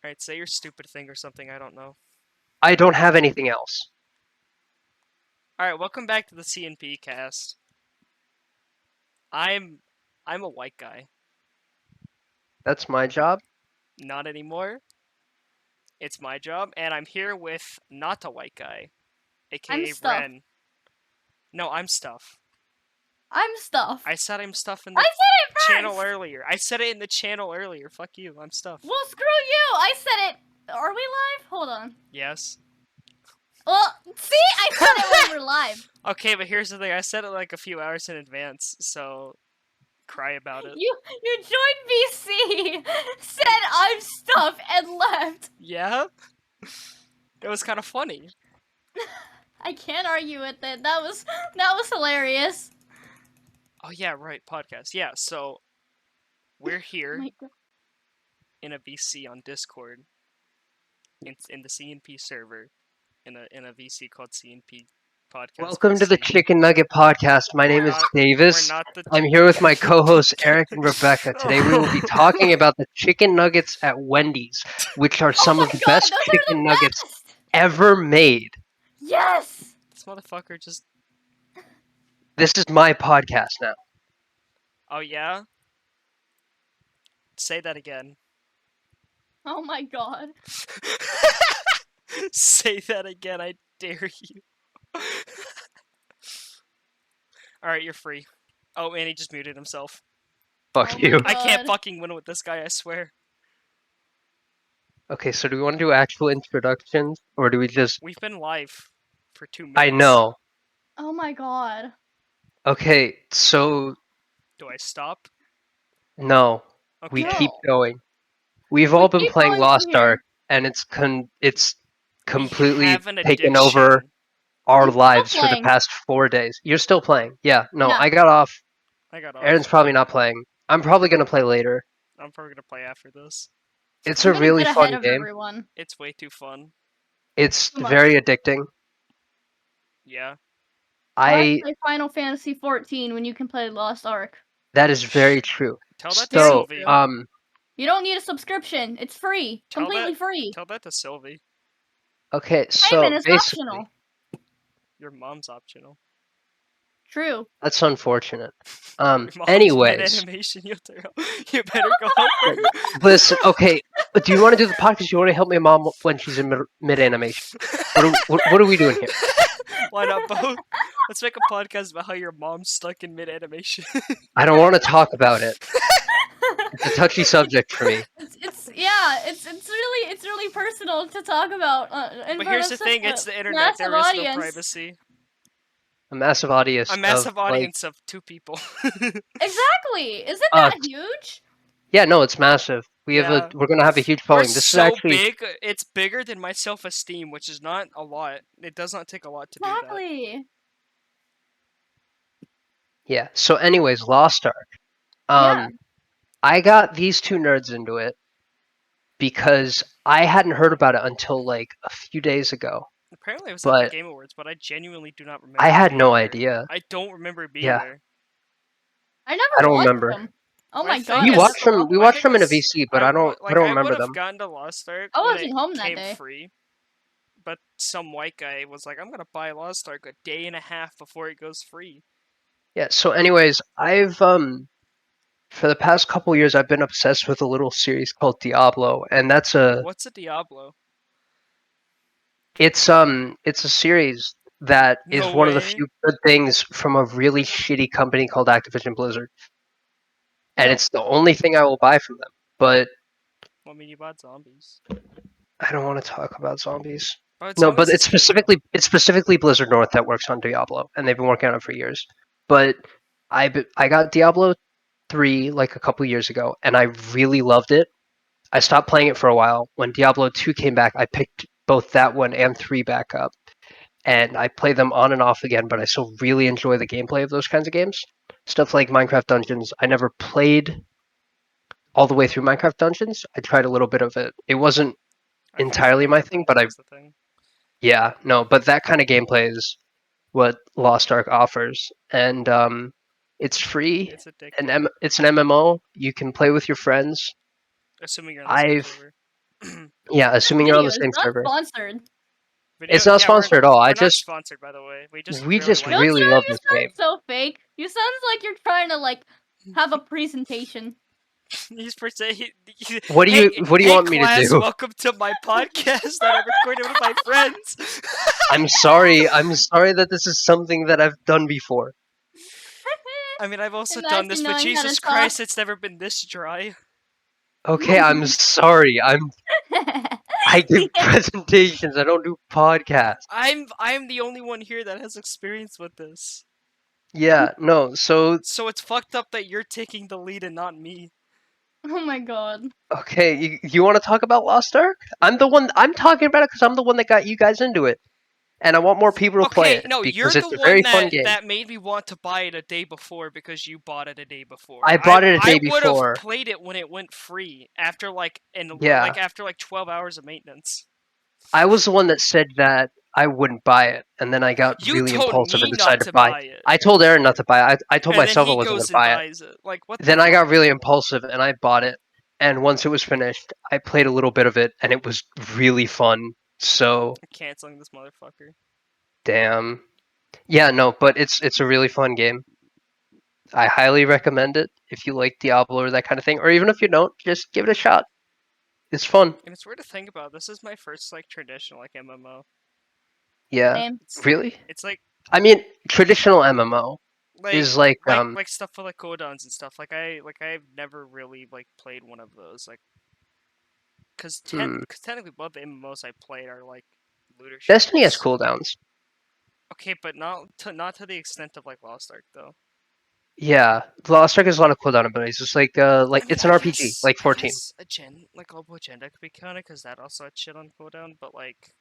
Alright, say your stupid thing or something, I don't know. I don't have anything else. Alright, welcome back to the CNPcast. I'm a white guy. That's my job. Not anymore. It's my job, and I'm here with not a white guy, I'm aka Stuff. Ren. No, I'm Stuff. I'm Stuff. I said I'm Stuff in I the said it first! channel earlier. I said it in the channel earlier. Fuck you, I'm Stuff. Well, screw you! I said it. Are we live? Hold on. Yes. Well, see? I said it when we're live. Okay, but here's the thing. I said it like a few hours in advance, so cry about it. You joined VC, said I'm Stuff, and left. Yeah? It was kind of funny. I can't argue with it. That was hilarious. Oh yeah, right, podcast. Yeah, so we're Oh here my God. in a VC on Discord, in the CNP server, in a VC called CNP Podcast. Welcome to the VC. Chicken Nugget Podcast. My name is Davis. We're not the. I'm here with my co-hosts Eric and Rebecca. Today we will be talking about the chicken nuggets at Wendy's, which are some Oh of my the God, best those are chicken the nuggets best! ever made. Yes! This motherfucker just. This is my podcast now. Oh yeah. Say that again. Oh my God. Say that again. I dare you. Alright, you're free. Oh, and he just muted himself. Fuck Oh my you. God. I can't fucking win with this guy, I swear. Okay, so do we want to do actual introductions, or do we just... We've been live for 2 minutes. I know. Oh my God. Okay, so... Do I stop? No. Okay. We No. keep going. We've all been keep playing going Lost from here. Ark, and it's We completely have an taken addiction. over our I'm still lives for the playing. past 4 days. You're still playing? Yeah. No, Yeah. I got off. I got off. Aaron's probably not playing. I'm probably gonna play later. I'm probably gonna play after this. It's I'm a gonna really get fun ahead of game. everyone. It's way too fun. It's Too much. very addicting. Yeah. Why play Final Fantasy 14 when you can play Lost Ark? That is very true. Tell that to So, Sylvie. You don't need a subscription. It's free. Completely free. Tell that to Sylvie. okay, so Payment is basically, optional. Your mom's optional. True. that's unfortunate. Your mom's Anyways, mid-animation, you better go help her. listen. Okay, do you want to do the podcast? You want to help my mom when she's in mid animation? What are we doing here? Why not both? Let's make a podcast about how your mom's stuck in mid-animation. I don't want to talk about it. It's a touchy subject for me. It's really personal to talk about. But here's the thing: it's the internet. There is no privacy. A massive audience. A massive audience of 2 people. Exactly. Isn't that huge? Yeah, no, it's massive. We're gonna have a huge following. We're This so is actually big. It's bigger than my self-esteem, which is not a lot. It does not take a lot to do that. Exactly. Yeah. So, anyways, Lost Ark. Yeah. I got these 2 nerds into it because I hadn't heard about it until like a few days ago. Apparently, it was at the Game Awards, but I genuinely do not remember. I had no there. idea. I don't remember being there. I don't watched remember. them. Oh my I God. think We watched them. We watched them in a VC, but I don't I remember would them. have gotten to Lost Ark I when wasn't it home that came day. free, but some white guy was like, "I'm gonna buy Lost Ark a day and a half before it goes free." Yeah. So, anyways, I've for the past couple years, I've been obsessed with a little series called Diablo, and that's a. What's a Diablo? It's a series that is No one of the way. few good things from a really shitty company called Activision Blizzard. And it's the only thing I will buy from them. But Well, I mean, you bought zombies. I don't want to talk about zombies. But No, but it's specifically Blizzard North that works on Diablo, and they've been working on it for years. But I got Diablo 3 like a couple years ago, and I really loved it. I stopped playing it for a while. When Diablo 2 came back, I picked both that one and 3 back up. And I play them on and off again, but I still really enjoy the gameplay of those kinds of games. Stuff like Minecraft Dungeons. I never played all the way through Minecraft Dungeons. I tried a little bit of it. It wasn't entirely my thing, but yeah, no, but that kind of gameplay is what Lost Ark offers, and it's free. It's addictive. And it's an MMO. You can play with your friends. Assuming you're on the same server. Yeah, assuming you're on the Videos, same not server. sponsored. It's not sponsored at all. We're not sponsored, by the way. We just really like Don't really you love you this sound game. so fake. You sound like you're trying to like have a presentation. He's per se. What do you want me to class, do? welcome to my podcast that I recorded with my friends. I'm sorry that this is something that I've done before. I mean, I've also done Imagine this, but knowing how to Jesus talk. Christ, it's never been this dry. Okay, I'm sorry. I give presentations. I don't do podcasts. I'm the only one here that has experience with this. Yeah, no. So it's fucked up that you're taking the lead and not me. Oh my god. okay, you want to talk about Lost Ark? I'm talking about it because I'm the one that got you guys into it, and I want more people to play Okay, it no, you're because the it's a very one fun game. that made me want to buy it a day before because you bought it a day before. I bought it a day I would have before. played it when it went free after Yeah. after 12 hours of maintenance. I was the one that said that I wouldn't buy it, and then I got You really told impulsive me and not decided to to buy. buy it. I told Aaron not to buy it. I told And then myself I he wasn't going goes to and buy it. buys it. Like what? Then the I got fuck? really impulsive and I bought it. And once it was finished, I played a little bit of it, and it was really fun. So I'm canceling this motherfucker. damn. Yeah, no, but it's a really fun game. I highly recommend it if you like Diablo or that kind of thing, or even if you don't, just give it a shot. It's fun. And it's weird to think about. This is my first like traditional like MMO. Yeah. Same. Really? It's like I mean, traditional MMO is like stuff for like codons and stuff. I've never really like played one of those like because technically both the MMOs I played are like looter Destiny has shooters. cooldowns. Okay, but not to the extent of like Lost Ark though. Yeah, Lost Ark has a lot of cooldown abilities. It's like I mean, it's an RPG, like I 14. guess like Global Agenda could be counted because that also had shit on cooldown, but like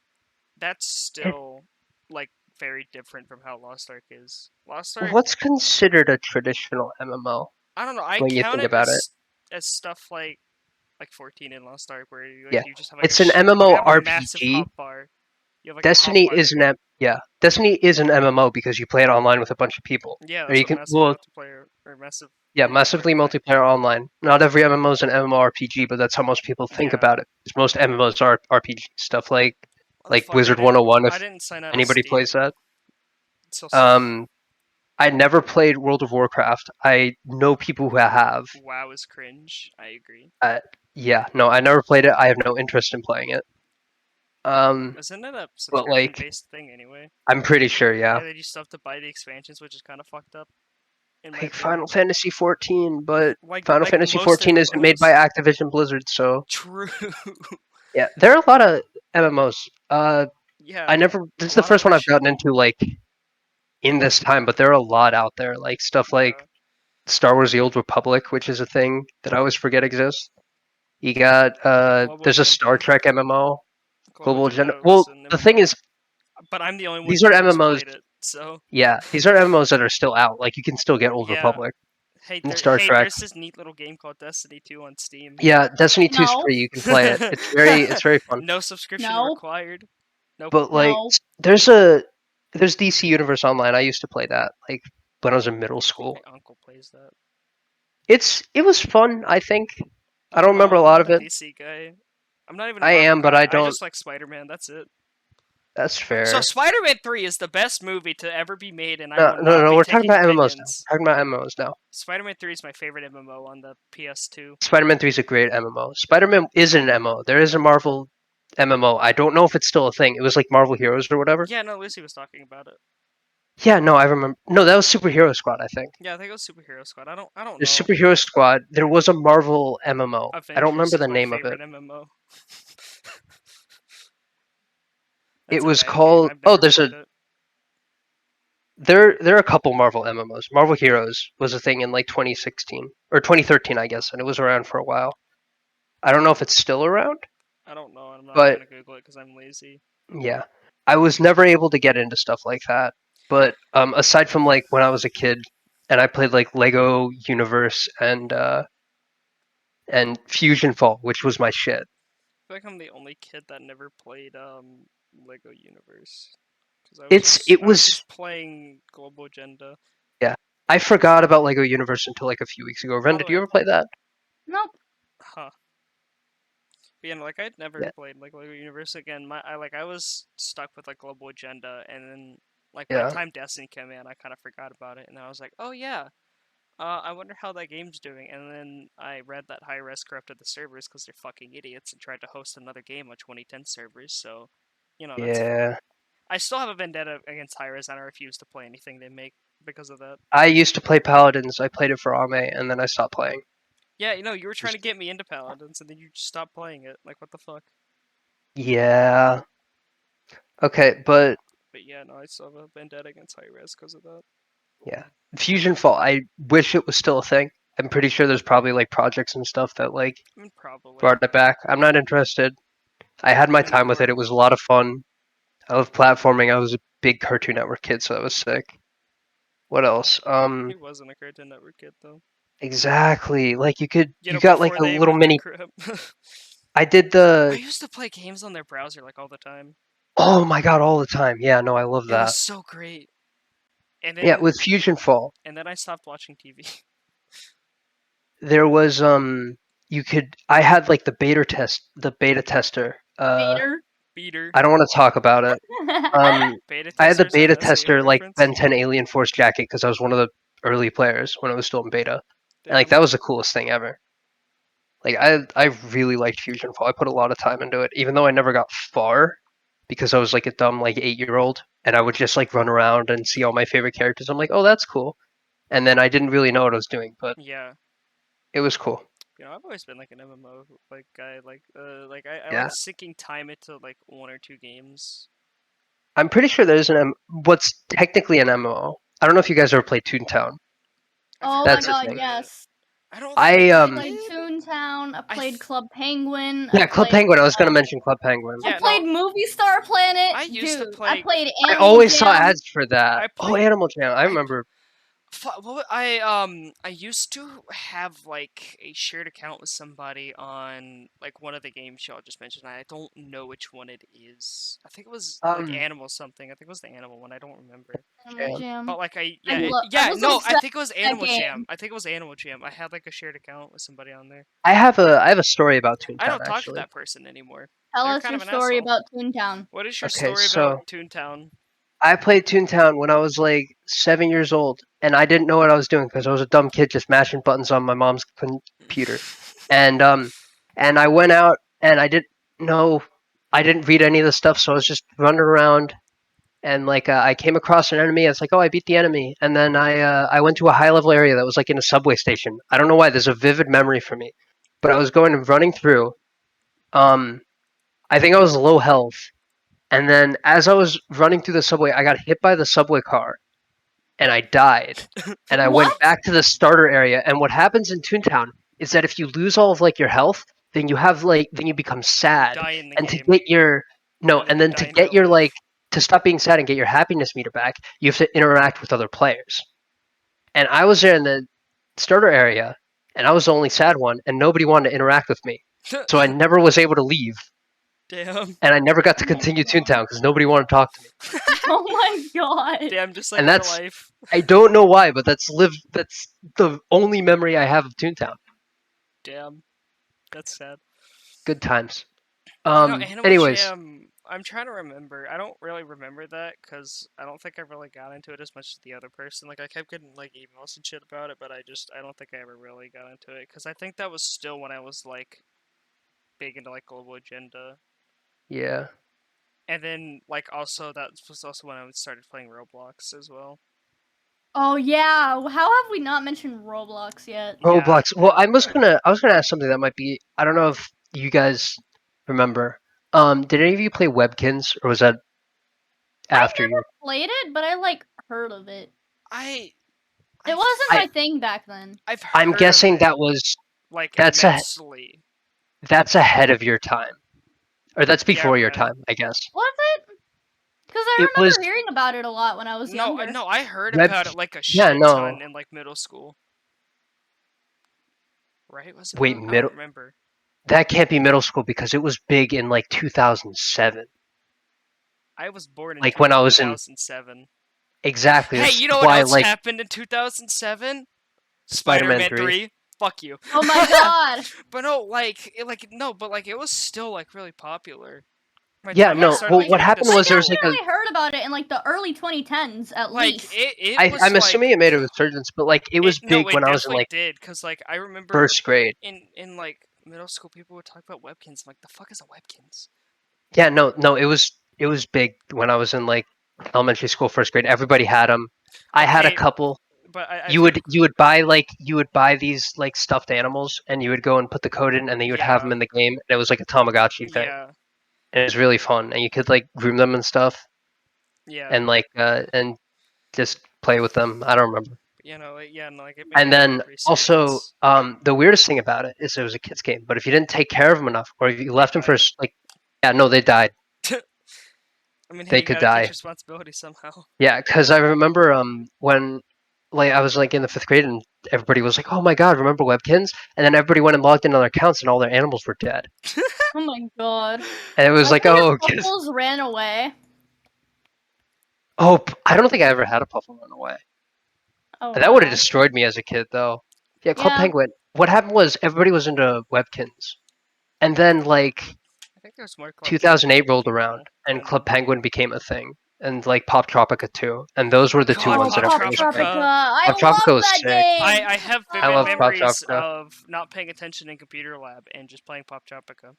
that's still like very different from how Lost Ark is. Lost Ark, What's considered a traditional MMO I don't know. I when you count think it about it? as stuff like 14 in Lost Ark where Yeah, you just have it's an you MMO have a massive RPG. hotbar. You have like Destiny a hotbar. is Destiny is an MMO because you play it online with a bunch of people. Yeah, Or that's you what can massive multiplayer or massive. yeah, massively multiplayer online. Not every MMO is an MMORPG, but that's how most people think Yeah. about it. Because most MMOs are RPG stuff like Fuck, Blizzard 101. I If didn't sign out of anybody Steam. plays that. So I never played World of Warcraft. I know people who have. WoW is cringe. I agree. Yeah, no, I never played it. I have no interest in playing it. Isn't it a But like, subscription-based thing anyway? I'm pretty sure, yeah. Yeah, they just have to buy the expansions, which is kind of fucked up. In my Like opinion. Final Fantasy 14, but Like Final Fantasy most 14 isn't made by MMOs. Activision Blizzard, so True. yeah, there are a lot of MMOs. Yeah. This is A the lot of first one I've shit. gotten into like in this time, but there are a lot out there, like stuff like Yeah. Star Wars: The Old Republic, which is a thing that I always forget exists. You got Global there's a Agenda. Star Trek MMO, Global Agenda. Was Well, an the thing MMO. is, But I'm the only one these are here who's MMOs. played it, so. Yeah, these are MMOs that are still out. Like you can still get Old Yeah. Republic Hey, and Star Trek. there's this neat little game called Destiny 2 on Steam. Yeah, Destiny 2 is No. free. You can play it. It's very fun. No subscription No. required. Nope. But like, No. there's DC Universe Online. I used to play that like when I was in middle school. My uncle plays that. It was fun. I think. I don't remember a I'm lot not of a it. DC guy. I'm not even a I Marvel am, but guy. I I don't. just like Spider-Man. That's it. That's fair. So Spider-Man 3 is the best movie to ever be made, and I No, will not be we're talking taking about MMOs now. opinions. We're talking about MMOs now. Spider-Man 3 is my favorite MMO on the PS2. Spider-Man 3 is a great MMO. Spider-Man is an MMO. There is a Marvel MMO. I don't know if it's still a thing. It was like Marvel Heroes or whatever. Yeah, no, Lucy was talking about it. Yeah, no, I remember. No, that was Superhero Squad, I think. Yeah, I think it was Superhero Squad. I don't There's know. Superhero Squad. There was a Marvel MMO. I don't Avengers remember is the my name of it. favorite MMO. It That's a was bad called. game. I've Oh, never played it. there are a couple Marvel MMOs. Marvel Heroes was a thing in like 2016 or 2013, I guess, and it was around for a while. I don't know if it's still around, I don't know. I'm not but gonna Google it because I'm lazy. yeah, I was never able to get into stuff like that. But aside from like when I was a kid, and I played like Lego Universe and Fusion Fall, which was my shit. I feel like I'm the only kid that never played Lego Universe because It I was was just playing Global Agenda. yeah. I forgot about Lego Universe until like a few weeks ago. Ren, By the did you way, ever play that? Nope. huh? But, like I'd never Yeah. played like Lego Universe again. I was stuck with like Global Agenda, and then like by the Yeah. time Destiny came in, I kind of forgot about it, and then I was like, oh yeah, I wonder how that game's doing. And then I read that Hi-Res corrupted the servers because they're fucking idiots and tried to host another game on 2010 servers. So, that's fine. Yeah. I still have a vendetta against Hi-Res, and I refuse to play anything they make because of that. I used to play Paladins. I played it for Ame, and then I stopped playing. Yeah, you were trying to get me into Paladins, and then you just stopped playing it. Like, what the fuck? Yeah. Okay, but But yeah, no, I still have a vendetta against Hi-Res because of that. yeah, Fusion Fall. I wish it was still a thing. I'm pretty sure there's probably like projects and stuff that like I mean, probably. brought it back. I'm not interested. I had my time with it. Anymore. It was a lot of fun. I love platforming. I was a big Cartoon Network kid, so that was sick. What else? He wasn't a Cartoon Network kid, though. Exactly. Like you got like Before a they little moved their mini. crib. I did I the. used to play games on their browser, like, all the time. Oh my god, all the time. Yeah, no, I love It was that. so great. And Yeah, then, with Fusion Fall, I stopped watching TV. there was you could. I had like the beta tester. Vader. Beater. I don't want to talk about it. Beta I had the testers are beta an SAO tester like reference. Ben 10 Alien Force jacket because I was one of the early players when it was still in beta, and like Damn. that was the coolest thing ever. Like I really liked Fusion Fall. I put a lot of time into it, even though I never got far because I was like a dumb like 8-year-old, and I would just like run around and see all my favorite characters. I'm like, oh, that's cool, and then I didn't really know what I was doing, but Yeah. it was cool. I've always been like an MMO like guy. I like Yeah, sinking time into like one or two games. I'm pretty sure there's what's technically an MMO. I don't know if you guys ever played Toontown. I've Oh heard my That's a god, of thing. it. yes. I don't I think I I played did. Toontown. I I played th- Club Penguin. Yeah, Club Penguin. I was gonna mention Club Penguin. I Yeah, no. played Movie Star Planet. I used to Dude, I play. played I Animal always saw Jam. ads for that. I Oh, played. Animal Jam. I I remember. I used to have like a shared account with somebody on like one of the games y'all just mentioned. I don't know which one it is. I think it was like Um, Animal something. I think it was the Animal one. I don't remember. Animal Jam. Jam. But like I yeah, was no, I obsessed think it was with that Animal Jam. game. I think it was Animal Jam. I had like a shared account with somebody on there. I have a story about I Toontown don't talk to actually. that person anymore. Tell They're us kind your of an story asshole. about Toontown. What is your Okay, story about so Toontown? I played Toontown when I was like 7 years old, and I didn't know what I was doing because I was a dumb kid just mashing buttons on my mom's computer, and and I went out and know, I didn't read any of the stuff, so I was just running around. And like I came across an enemy. I was like, "Oh, I beat the enemy!" And then I went to a high level area that was like in a subway station. I don't know why. There's a vivid memory for me, but I was going and running through. Um, I think I was low health, and then as I was running through the subway, I got hit by the subway car, and I died. And I went What? back to the starter area. And what happens in Toontown is that if you lose all of like your health, then you become You sad. die in the And to game, get your no, and then and you then die to in get real your life. to stop being sad and get your happiness meter back, you have to interact with other players. And I was there in the starter area, and I was the only sad one, and nobody wanted to interact with me. So I never was able to leave, Damn. and I never got Oh to my continue god. Toontown because nobody wanted to talk to me. Oh my god. Damn, just like And real that's life. I don't know why, but that's the only memory I have of Toontown. Damn, that's sad. Good times. Animal Anyways, Jam. I'm trying to remember. I don't really remember that because I don't think I really got into it as much as the other person. Like I kept getting like emails and shit about it, but I don't think I ever really got into it because I think that was still when I was like big into like Global Agenda, yeah. and then like also that was also when I started playing Roblox as well. Oh yeah. How have we not mentioned Roblox yet? Yeah, Roblox. Well, I was gonna ask something that might be I don't know if you guys remember. Did any of you play Webkins or was that I after never you? played it, but I like heard of it. I It I wasn't I my thing back then. I've I'm heard of guessing it like that's a immensely. that's ahead of your time. Or that's Yeah, before your right. time, I guess. Was it? Because I It was remember hearing about it a lot when I was No, younger. no, I heard Web about it like a yeah, shit no. ton in like middle school. Right? Was it Wait, middle? I middle don't remember. that can't be middle school because it was big in like 2007. I was born in Like when I was in 2007. exactly Hey, that's you know what why else like happened in 2007? Spider-Man Spider-Man 3. 3. fuck you. Oh my god. But no, but it was still like really popular. By the Yeah, time I no. started Well, like what getting into happened I was there school, was like a. definitely heard about it in like the early 2010s at like least. it was I'm like assuming it made a resurgence, but like it was no, big it when I was in definitely like did because like I remember first grade. in like middle school people would talk about webkins. I'm like, the fuck is a webkins? Yeah, no. It was big when I was in like elementary school, first grade. Everybody had them. I had a Okay, couple. but I You think would buy these like stuffed animals, and you would go and put the code in, and then you would have them yeah, in the game. And it was like a Tamagotchi thing, yeah, and it was really fun. And you could like groom them and stuff, yeah. and like and just play with them. I don't remember. You know, yeah, no, like it made a And lot of then also, resurgence. the weirdest thing about it is it was a kids game. But if you didn't take care of them enough, or if you They left them for died. like, yeah, no, they died. I mean, hey, They you could gotta take die. responsibility somehow. Yeah, because I remember when like I was like in the fifth grade and everybody was like, "Oh my god, remember Webkins?" And then everybody went and logged in on their accounts and all their animals were dead. Oh my god. And it was Only like, the "Oh, Puffles ran away. I don't think I ever had a puffle run away. Oh That would have wow. destroyed me as a kid, though." Yeah, Club Yeah. Penguin. What happened was everybody was into Webkins, and then like I think there's more Club Penguins 2008 than rolled around, people. and Club And Penguin became a thing, and like Pop Tropica too, and those were the two God, Oh, ones that Pop Pop everybody was playing. Tropica. Tropica. I Pop Tropica love was that sick. game. I have I vivid love Pop memories Tropica. of not paying attention in computer lab and just playing Pop Tropica.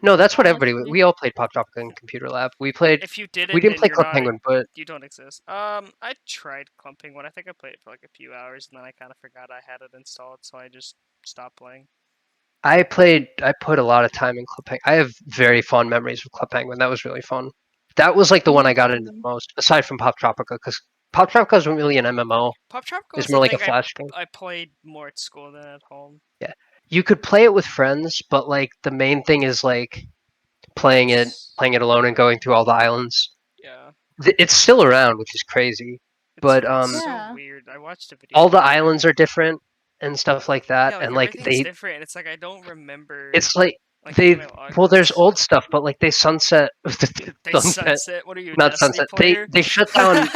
No, that's what everybody. Honestly. We all played Pop Tropica in computer lab. We played. If you We didn't, didn't then play you're Club not. Penguin, but You don't exist. I tried Club Penguin. I think I played it for like a few hours, and then I kind of forgot I had it installed, so I just stopped playing. I played. I put a lot of time in Club Penguin. I have very fond memories of Club Penguin. That was really fun. That was like the one I got into the most, aside from Pop Tropica, because Pop Tropica wasn't really an MMO. Pop Tropica It's was the more like a thing flash game. I played more at school than at home. Yeah, you could play it with friends, but like the main thing is like playing it alone and going through all the islands. Yeah, It's still around, which is crazy. But it's so Yeah. weird. I watched a video all the about it. islands are different and stuff like that, Yeah, like and like everything's different. And it's like I don't remember it's like like any of they my well, there's logins. old stuff, but like they sunset, They sunset, sunset. What are you, a not Destiny sunset. They player? they shut down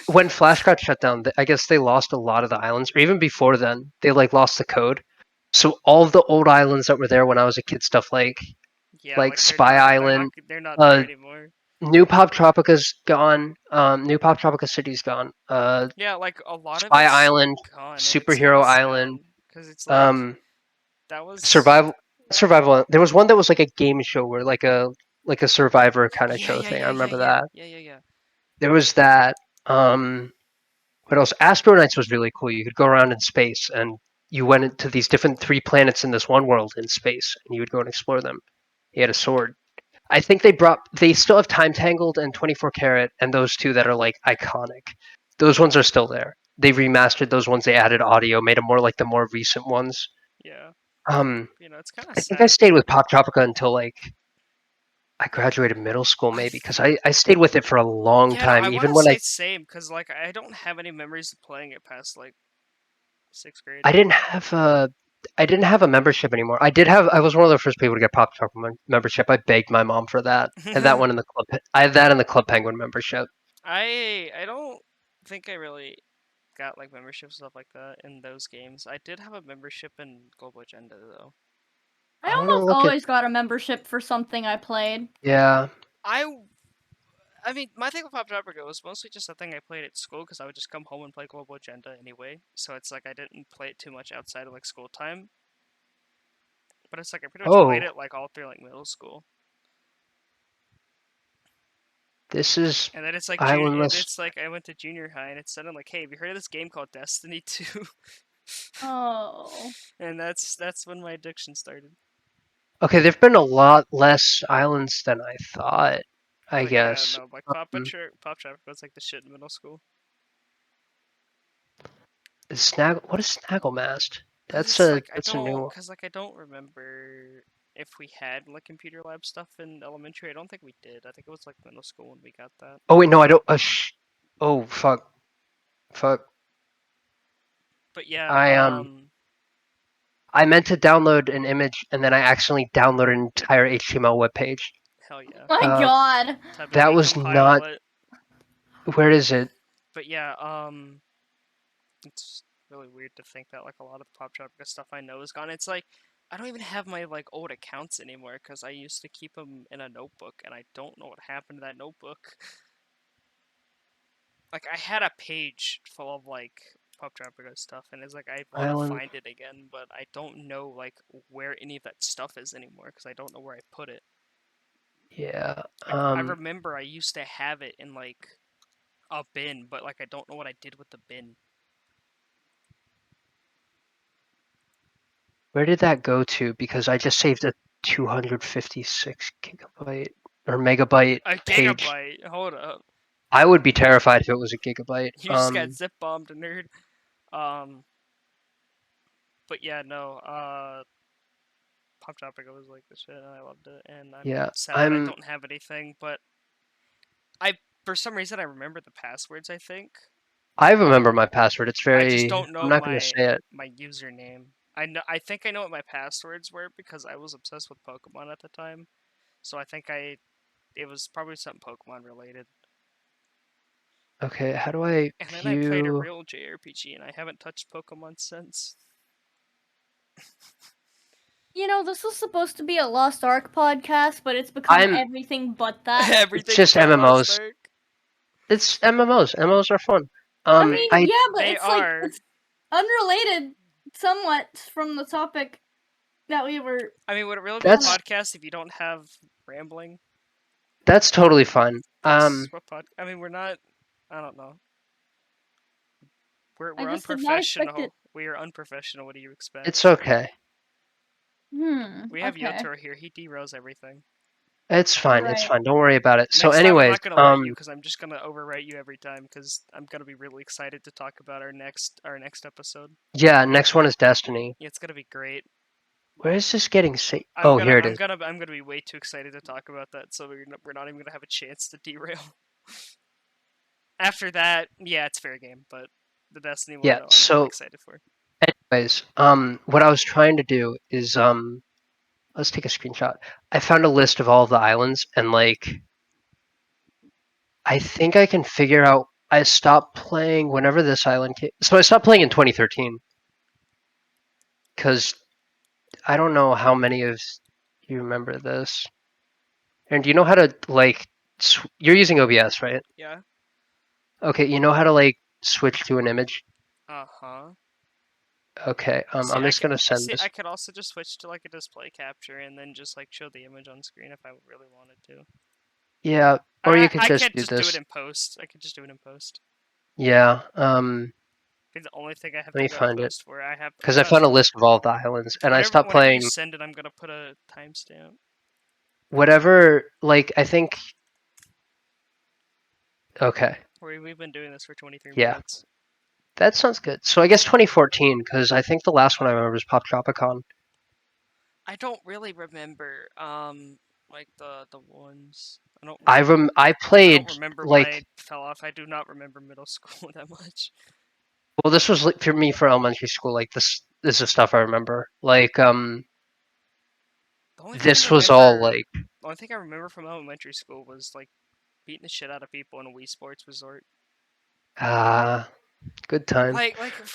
when Flash got shut down. I guess they lost a lot of the islands, or even before then, they like lost the code. So all the old islands that were there when I was a kid, stuff Yeah, like like Spy Island, they're not there uh, anymore. New Pop Tropica's gone. New Pop Tropica City's gone. Yeah, like a lot of Spy it's Island, gone, and it's kind Superhero of sad Island, because it's like um, that was Survival. There was one that was like a game show where like a Survivor kind of yeah, show yeah, thing. I yeah, yeah, remember yeah, that. yeah, yeah, yeah. There was that. What else? Astronauts was really cool. You could go around in space, and you went into these different three planets in this one world in space, and you would go and explore them. He had a sword. I think they still have Time Tangled and 24 Karat, and those two that are like iconic. Those ones are still there. They remastered those ones. They added audio, made them more like the more recent ones. Yeah, Um, you know, it's kind of I think I sad. stayed with Pop Tropica until like I graduated middle school, I maybe, because I stayed with it for a long Yeah, no, I time. want Even to when say same because like I don't have any memories of playing it past like sixth grade. I didn't have a membership anymore. I was one of the first people to get Pop Tropica membership. I begged my mom for that. And that one in the club. I had that in the Club Penguin membership. I don't think I really got like membership stuff like that in those games. I did have a membership in Global Agenda though. I I want to almost look at always got a membership for something I played. yeah. I I mean, my thing with Pop Tropica was mostly just a thing I played at school because I would just come home and play Global Agenda anyway. So it's like I didn't play it too much outside of like school time. But it's like I pretty much played Oh, it like all through like middle school. this is And then it's like Islandless. it's like I went to junior high and it's suddenly like, hey, have you heard of this game called Destiny 2? Oh. And that's when my addiction started. Okay, there've been a lot less islands than I thought. I But yeah, guess. no, like Um, Pop Tropica was like the shit in middle school. What is Snagglemast? Cause it's like That's a new one. I don't remember if we had like computer lab stuff in elementary. I don't think we did. I think it was like middle school when we got that. Oh wait, no, I don't. Oh fuck. But yeah, I meant to download an image and then I accidentally downloaded an entire HTML web page. hell yeah. My god. Time to That was decompile not. it. Where is it? But yeah, it's really weird to think that like a lot of the Pop Tropica stuff I know is gone. It's like I don't even have my like old accounts anymore because I used to keep them in a notebook, and I don't know what happened to that notebook. Like I had a page full of like Pop Tropica stuff, and it's like I want to Island. find it again, but I don't know like where any of that stuff is anymore because I don't know where I put it. Yeah. Like I remember I used to have it in like a bin, but like I don't know what I did with the bin. Where did that go to? Because I just saved a 256 gigabyte or megabyte A page. gigabyte. Hold up. I would be terrified if it was a gigabyte. You just got zip bombed, nerd. Um, but yeah, no. Pop Tropica was like the shit, and I loved it. And I'm Yeah, sad that I don't have anything, but I for some reason I remember the passwords. I think I remember my password. It's I just very. don't I'm know not going to say it. my username. I know. I think I know what my passwords were because I was obsessed with Pokemon at the time. So I think it was probably something Pokemon related. Okay, how do I And then I played a view? real JRPG, and I haven't touched Pokemon since. You know, this was supposed to be a Lost Ark podcast, but it's become I'm. everything but that. It's Everything just but Lost MMOs. Ark. It's MMOs. MMOs are fun. I I mean, I yeah, but they it's like are. it's unrelated somewhat from the topic that we were. I mean, would it really be a that's podcast if you don't have rambling? that's totally fine. That's what I mean, we're not. I don't know. I We're just did not expect it. unprofessional. We are unprofessional. What do you expect? it's okay. We have Okay. Yotor here. He derails everything. It's fine. It's Right. fine. Don't worry about it. So, Next time I'm anyways, not gonna write you because I'm just gonna overwrite you every time because I'm gonna be really excited to talk about our next episode. yeah. Next one is Destiny. Yeah, it's gonna be great. Where is this getting saved? Oh, here it is. I'm gonna be way too excited to talk about that, so we're not even gonna have a chance to derail. After that, yeah, it's fair game, but the Destiny one, Yeah. no, I'm really So, excited for. anyways, what I was trying to do is let's take a screenshot. I found a list of all of the islands, and like, I think I can figure out. I stopped playing whenever this island came. So I stopped playing in 2013 because I don't know how many of you remember this. And do you know how to like? You're using OBS, right? Yeah. Okay, you know how to like switch to an image? Uh huh. Okay, I'm just gonna send See, this. I could also just switch to like a display capture and then just like show the image on screen if I really wanted to. Yeah, or you could I just could do just do it this. in post. I could just do it in post. Yeah, Be the only thing I have let to me go to find it post for. I'm because I gonna found a list of all of the islands, and I stopped whenever you playing send it, I'm gonna put a timestamp. whatever. Like I think. Okay, We've been doing this for 23 yeah, minutes. that sounds good. So I guess 2014 because I think the last one I remember was Pop Tropicon. I don't really remember like the ones. I I don't played remember why like I fell off. I do not remember middle school that much. well, this was like, for me for elementary school. Like this is stuff I remember. Like The only thing I this was all remember, like the only thing I remember from elementary school was like beating the shit out of people in a Wii Sports Resort. ah good times.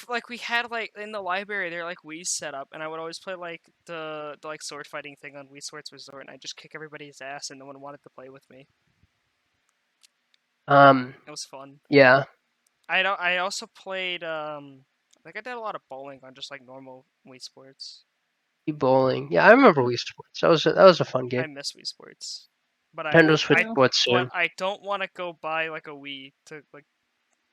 Like we had like in the library there like Wii set up, and I would always play like the like sword fighting thing on Wii Sports Resort, and I just kick everybody's ass, and no one wanted to play with me. It was fun. Yeah, I also played I think I did a lot of bowling on just like normal Wii Sports. bowling. Yeah, I remember Wii Sports. That was a fun game. I miss Wii Sports, Nintendo Switch Yeah. Sports but soon. I don't want to go buy like a Wii to like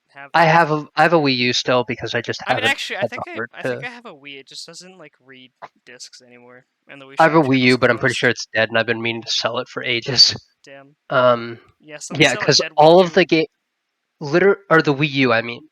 have I that. have a Wii U still because I just I mean, haven't actually, had the heart I think to. I have a Wii. It just doesn't like read discs anymore, and the Wii I have Shop a Wii channel's U, but I'm pretty sure closed. it's dead, and I've been meaning to sell it for ages. Damn. Um, Yeah, yeah, sell a because dead Wii all of U. the game, or the Wii U, I mean,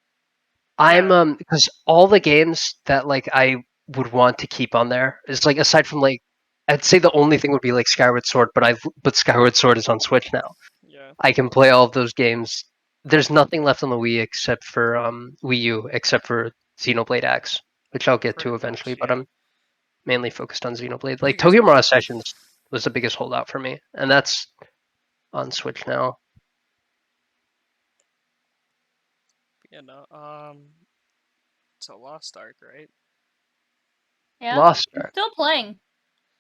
I'm Yeah, because all the games that like I would want to keep on there is like aside from like I'd say the only thing would be like Skyward Sword, but Skyward Sword is on Switch now. yeah, I can play all of those games. There's nothing left on the Wii except for Wii U except for Xenoblade X, which I'll get to pretty eventually, much. but Yeah, I'm mainly focused on Xenoblade. I Like think it's Tokyo pretty Mirage good. Sessions was the biggest holdout for me, and that's on Switch now. Yeah, no. So Lost Ark, right? Yeah, Lost I'm Ark. still playing.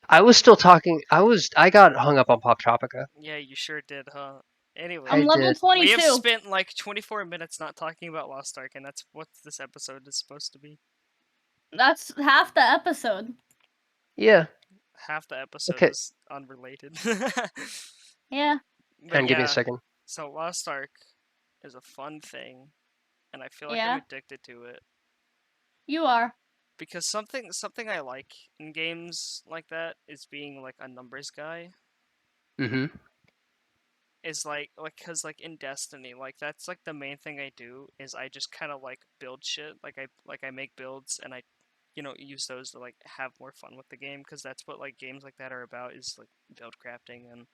I was still talking. I got hung up on Pop Tropica. Yeah, you sure did, huh? I'm I Anyway, level did. we have 22. spent like 24 minutes not talking about Lost Ark, and that's what this episode is supposed to be. That's half the episode. Yeah. Half the episode Okay. is unrelated. Yeah. But And give me a yeah, second. so Lost Ark is a fun thing, and I feel like I'm Yeah. addicted to it You are. because something I like in games like that is being like a numbers guy. Mm-hmm. Is like because like in Destiny, like that's like the main thing I do is I just kind of like build shit. Like I make builds and I use those to like have more fun with the game because that's what like games like that are about is like build crafting and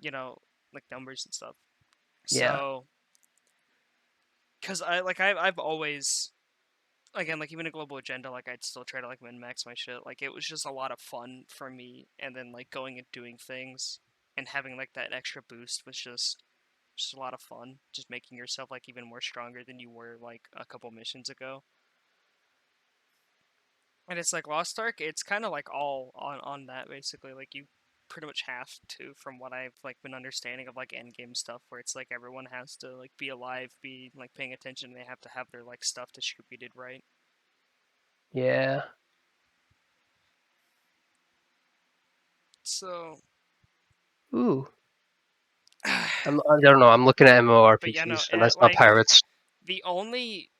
you know like numbers and stuff. Yeah. So because I've always again like even a global agenda like I'd still try to like min max my shit. Like it was just a lot of fun for me, and then like going and doing things and having like that extra boost was just a lot of fun. Just making yourself like even more stronger than you were like a couple missions ago. And it's like Lost Ark, it's kind of like all on that basically. Like you pretty much have to, from what I've like been understanding of like end game stuff, where it's like everyone has to like be alive, be like paying attention. They have to have their like stuff distributed right. Yeah. So, Ooh. I don't know. I'm looking at but yeah, no, MMORPGs and I saw like pirates. the only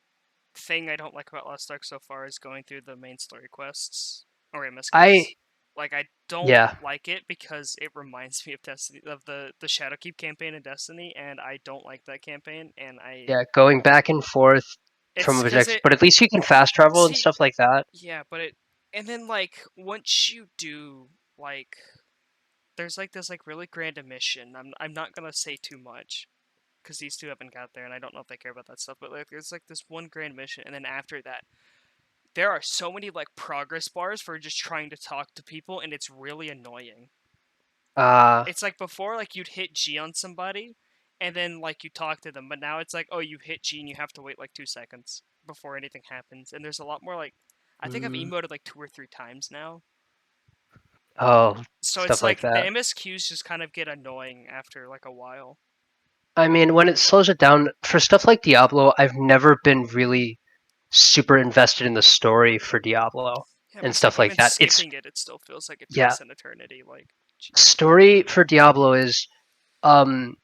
thing I don't like about Lost Ark so far is going through the main story quests or I MSQs. Like I don't yeah. like it because it reminds me of Destiny of the Shadowkeep campaign in Destiny, and I don't like that campaign. And Yeah. Going back and forth from it's because objectives, it but at least you can fast travel and see stuff like that. yeah, but it and then like once you do like there's like this like really grand mission. I'm not gonna say too much because these two haven't got there, and I don't know if they care about that stuff. But like there's like this one grand mission, and then after that there are so many like progress bars for just trying to talk to people, and it's really annoying. Uh It's like before, like you'd hit G on somebody, and then like you talk to them, but now it's like, oh, you hit G and you have to wait like 2 seconds before anything happens. And there's a lot more like, I think I've mm, emoted like 2 or 3 times now. oh, So it's stuff like like the that. MSQs just kind of get annoying after like a while. I mean, when it slows it down for stuff like Diablo, I've never been really super invested in the story for Diablo Yeah, but and it's like stuff like even that. It's skipping it, it still feels like it yeah, takes an eternity. Like, jeez. story for Diablo is um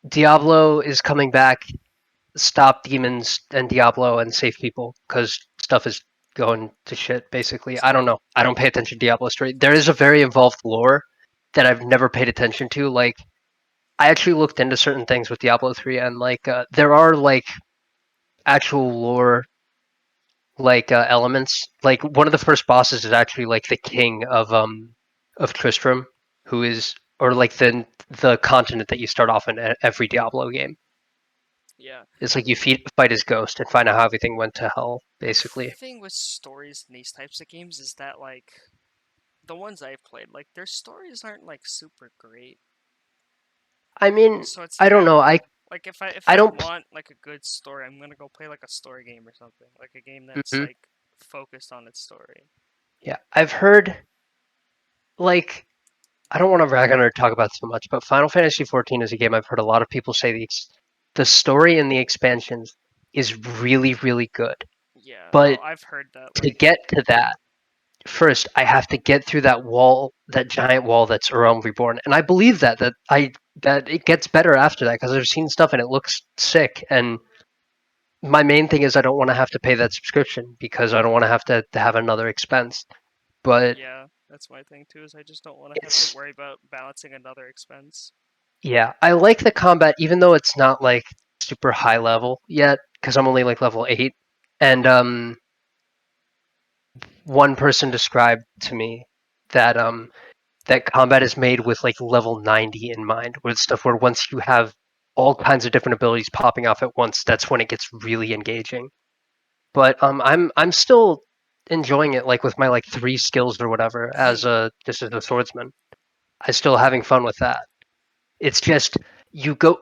Diablo is coming back, stop demons and Diablo and save people because stuff is going to shit basically. I don't know. I don't pay attention to Diablo story. There is a very involved lore that I've never paid attention to. Like I actually looked into certain things with Diablo 3 and like there are like actual lore like elements. Like one of the first bosses is actually like the king of Tristram, who is or like the continent that you start off in every Diablo game. Yeah. It's like you fight his ghost and find out how everything went to hell, The basically. thing with stories in these types of games is that like the ones I've played, like their stories aren't like super great. I mean, So it's I like don't I know. don't I know. Like if I I don't. want like a good story, I'm gonna go play like a story game or something. Like a game that's Mhm. like focused on its story. Yeah, I've heard like I don't want to rag on or talk about so much, but Final Fantasy 14 is a game I've heard a lot of people say the story and the expansions is really really good. Yeah, But well I've heard that to like get to that, first I have to get through that wall, that giant wall that's A Realm Reborn, and I believe that it gets better after that because I've seen stuff and it looks sick. And my main thing is I don't want to have to pay that subscription because I don't want to to have another expense. But yeah, that's my thing too, is I just don't want to have to it's worry about balancing another expense. yeah, I like the combat even though it's not like super high level yet because I'm only like level 8. And one person described to me that that combat is made with like level 90 in mind, with stuff where once you have all kinds of different abilities popping off at once, that's when it gets really engaging. But I'm still enjoying it like with my like 3 skills or whatever as a just as a swordsman. I still having fun with that. It's just you go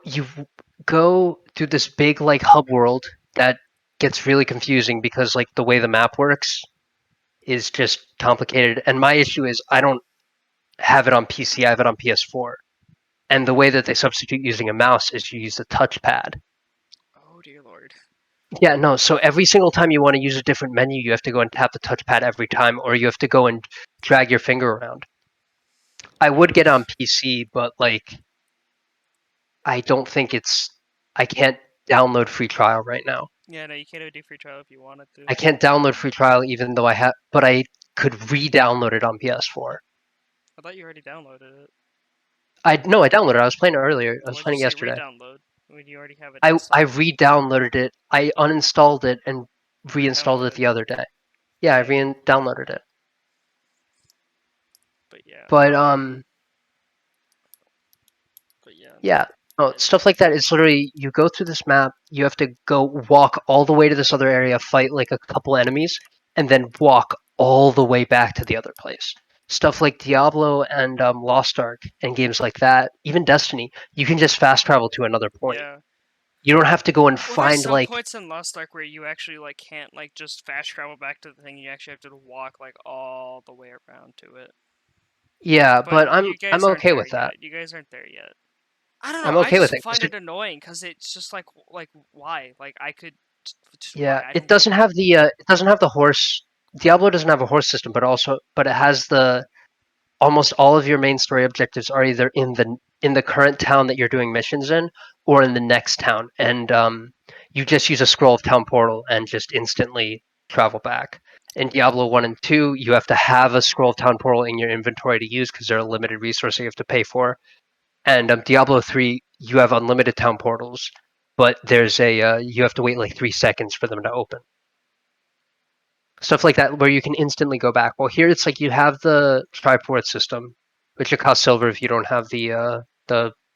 through this big like hub world that gets really confusing because like the way the map works is just complicated. And my issue is I don't have it on PC, I have it on PS4. And the way that they substitute using a mouse is you use a touchpad. Oh dear lord. Yeah, no, so every single time you want to use a different menu, you have to go and tap the touchpad every time, or you have to go and drag your finger around. I would get on PC, but like I don't think I can't download free trial right now. Yeah, no, you can't even do free trial if you wanted to. I can't download free trial even though I have, but I could re-download it on PS4. I thought you already downloaded it. I downloaded it. I was playing it earlier. I was Why'd you playing say yesterday. re-download when you already have it I installed? re-downloaded it. I uninstalled it and reinstalled it Downloaded. the other day. Yeah, I Okay. re-downloaded it. But yeah. But But yeah. yeah, no, I, stuff like that is literally you go through this map, you have to go walk all the way to this other area, fight like a couple enemies, and then walk all the way back to the other place. Stuff like Diablo and Lost Ark and games like that, even Destiny, you can just fast travel to another point. yeah. You don't have to go and Well, there's find some like points in Lost Ark where you actually like can't like just fast travel back to the thing. You actually have to walk like all the way around to it. yeah, But but you I'm guys aren't okay there with that. yet. You guys aren't there yet. I don't know. I'm I okay with just it find because it annoying because it's just like why? Like I could just yeah, why? I it don't get doesn't it. have the it doesn't have the horse. Diablo doesn't have a horse system, but it has the almost all of your main story objectives are either in the current town that you're doing missions in or in the next town, and you just use a scroll of town portal and just instantly travel back. In Diablo 1 and 2, you have to have a scroll of town portal in your inventory to use because they're a limited resource that you have to pay for. And Diablo 3, you have unlimited town portals, but there's a you have to wait like 3 seconds for them to open. Stuff like that where you can instantly go back. Well, here it's like you have the triport system, which will cost silver if you don't have the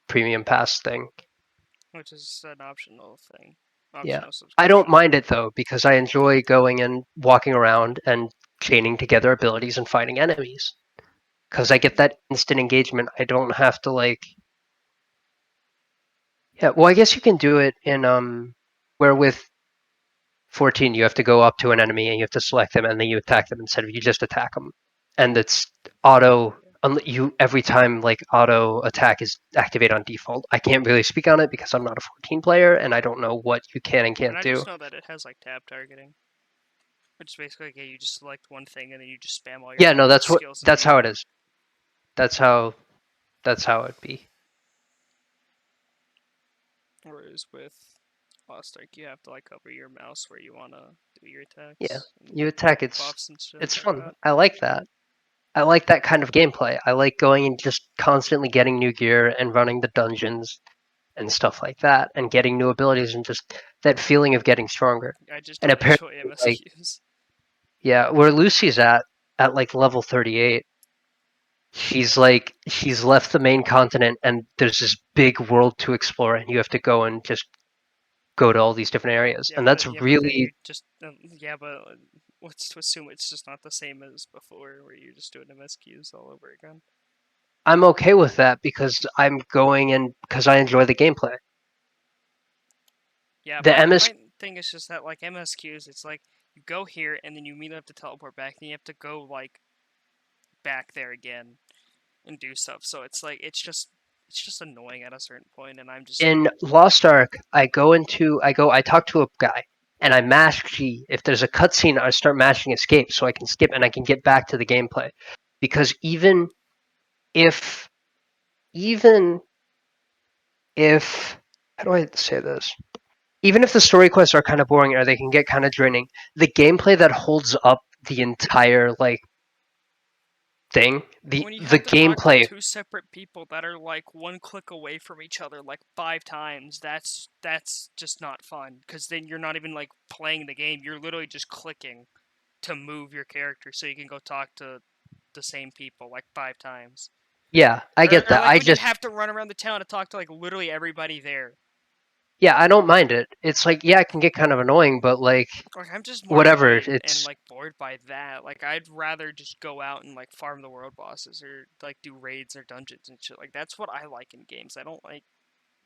premium pass thing. Which is an optional thing, Yeah, optional I don't subscription. mind it though because I enjoy going and walking around and chaining together abilities and fighting enemies. Because I get that instant engagement. I don't have to like. Yeah, well, I guess you can do it in where with 14 you have to go up to an enemy and you have to select them and then you attack them instead of you just attack them, and it's auto. You every time like auto attack is activated on default. I can't really speak on it because I'm not a 14 player and I don't know what you can and And can't I do. just know that it has like tab targeting, which is basically like, yeah, you just select one thing and then you just spam all your Yeah, no, skills that's how it immediately. is. That's how it'd be. Whereas with Lost Ark, you have to like hover your mouse where you wanna do your Yeah, attacks and you attack. buffs and shit It's like fun. that. I like that. I like that kind of gameplay. I like going and just constantly getting new gear and running the dungeons and stuff like that, and getting new abilities and just that feeling of getting stronger. I just And don't apparently, enjoy like, MSQs. yeah, where Lucy's at like level 38, she's left the main continent and there's this big world to explore, and you have to go and just go to all these different areas, and that's But then really you just let's to assume it's just not the same as before, where you're just doing MSQs all over again. I'm okay with that because I'm going and because I enjoy the gameplay. Yeah, The MS my thing is just that like MSQs, it's like you go here and then you immediately have to teleport back, and you have to go like back there again and do stuff. So it's like it's just annoying at a certain point, and I'm just in Lost Ark, I talk to a guy and I mash G. If there's a cutscene, I start mashing escape so I can skip and I can get back to the gameplay. Because if even if how do I say this? Even if the story quests are kind of boring or they can get kind of draining, the gameplay that holds up the entire like thing, when you the have to talk to gameplay. two separate people that are like one click away from each other like 5 times, that's just not fun. Because then you're not even like playing the game; you're literally just clicking to move your character so you can go talk to the same people like 5 times. Yeah, I get Or that. like I when you just have to run around the town to talk to like literally everybody there. yeah, I don't mind it. It's like yeah, it can get kind of annoying, but like Like I'm just more whatever. annoyed and It's like bored by that. Like I'd rather just go out and like farm the world bosses or like do raids or dungeons and shit. Like that's what I like in games. I don't like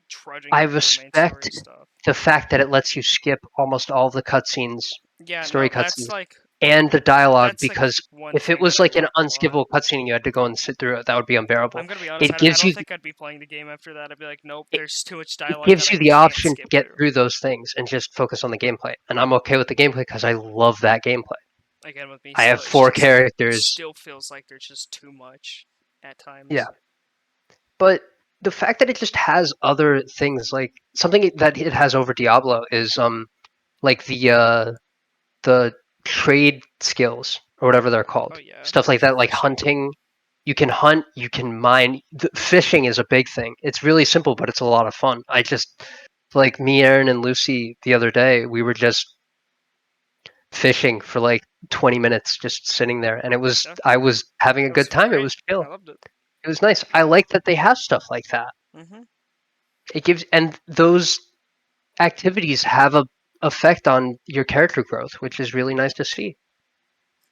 trudging I through the main story respect stuff. the fact that it lets you skip almost all the cutscenes, Yeah, story no, that's cutscenes, like and the dialogue, that's like because one if it thing that was I like an like a lot. unskippable cutscene and you had to go and sit through it, that would be unbearable. I'm gonna be honest, It I gives don't you think I'd be playing the game after that. I'd be like, nope, it, there's too much it dialogue that gives I you the can't option to skip get through. through those things and just focus on the gameplay. And I'm okay with the gameplay because I love that gameplay. Again, with me, I have still, it's 4 just characters. still feels like there's just too much at Yeah, times. but the fact that it just has other things, like something that it has over Diablo is like the trade skills or whatever they're Oh called, yeah, stuff like that, like fishing. hunting. You can hunt, you can mine. Fishing is a big thing. It's really simple, but it's a lot of fun. I just, like, me, Aaron, and Lucy the other day, we were just fishing for like 20 minutes, just sitting there, and Yeah, I was having a it was good time. It great. was I chill. loved it. It was nice. I like that they have stuff like that. Hmm. It gives, and those activities have a effect on your character growth, which is really nice to see.